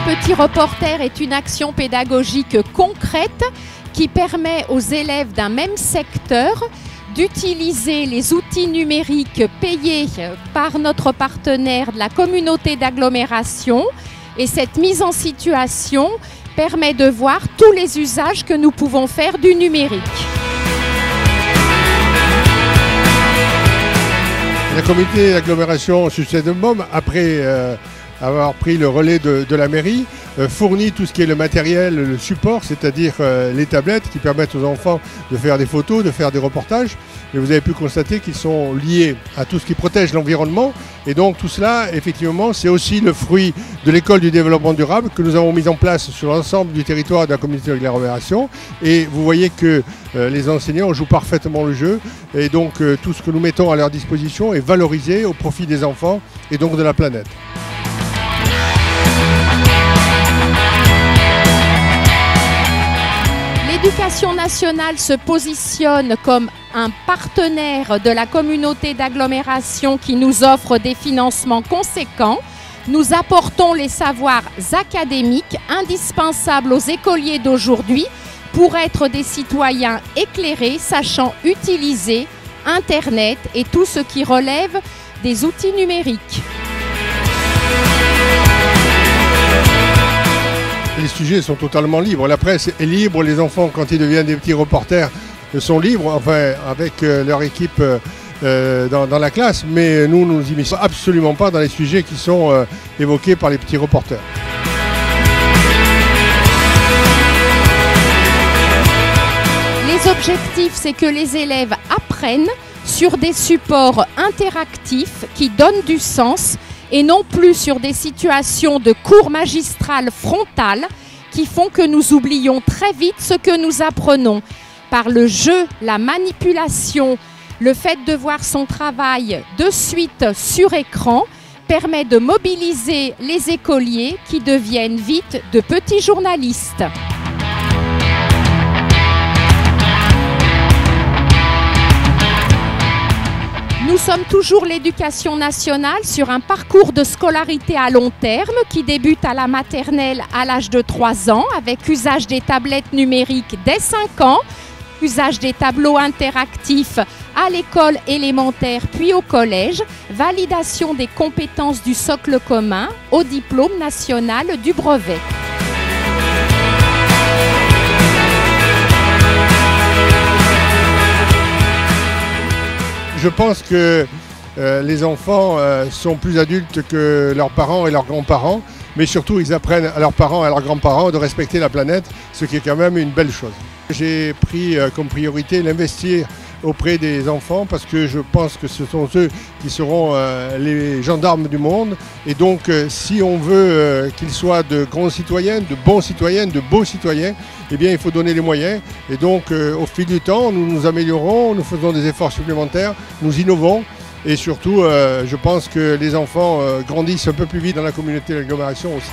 Petit Reporter est une action pédagogique concrète qui permet aux élèves d'un même secteur d'utiliser les outils numériques payés par notre partenaire de la communauté d'agglomération. Et cette mise en situation permet de voir tous les usages que nous pouvons faire du numérique. La communauté d'agglomération Succès-de-Môme, après avoir pris le relais de la mairie, fournit tout ce qui est le matériel, le support, c'est-à-dire les tablettes qui permettent aux enfants de faire des photos, de faire des reportages. Et vous avez pu constater qu'ils sont liés à tout ce qui protège l'environnement. Et donc tout cela, effectivement, c'est aussi le fruit de l'école du développement durable que nous avons mis en place sur l'ensemble du territoire de la communauté d'agglomération. Et vous voyez que les enseignants jouent parfaitement le jeu. Et donc tout ce que nous mettons à leur disposition est valorisé au profit des enfants et donc de la planète. L'Éducation nationale se positionne comme un partenaire de la communauté d'agglomération qui nous offre des financements conséquents. Nous apportons les savoirs académiques indispensables aux écoliers d'aujourd'hui pour être des citoyens éclairés, sachant utiliser Internet et tout ce qui relève des outils numériques. Les sujets sont totalement libres, la presse est libre, les enfants quand ils deviennent des petits reporters sont libres, enfin avec leur équipe dans la classe, mais nous nous immisçons absolument pas dans les sujets qui sont évoqués par les petits reporters. Les objectifs, c'est que les élèves apprennent sur des supports interactifs qui donnent du sens et non plus sur des situations de cours magistral frontal qui font que nous oublions très vite ce que nous apprenons. Par le jeu, la manipulation, le fait de voir son travail de suite sur écran permet de mobiliser les écoliers qui deviennent vite de petits journalistes. Nous sommes toujours l'Éducation nationale sur un parcours de scolarité à long terme qui débute à la maternelle à l'âge de 3 ans avec usage des tablettes numériques dès 5 ans, usage des tableaux interactifs à l'école élémentaire puis au collège, validation des compétences du socle commun au diplôme national du brevet. Je pense que les enfants sont plus adultes que leurs parents et leurs grands-parents, mais surtout ils apprennent à leurs parents et à leurs grands-parents de respecter la planète, ce qui est quand même une belle chose. J'ai pris comme priorité l'investir auprès des enfants parce que je pense que ce sont eux qui seront les gendarmes du monde. Et donc si on veut qu'ils soient de grands citoyens, de bons citoyens, de beaux citoyens, eh bien il faut donner les moyens. Et donc au fil du temps, nous nous améliorons, nous faisons des efforts supplémentaires, nous innovons. Et surtout, je pense que les enfants grandissent un peu plus vite dans la communauté d'agglomération aussi.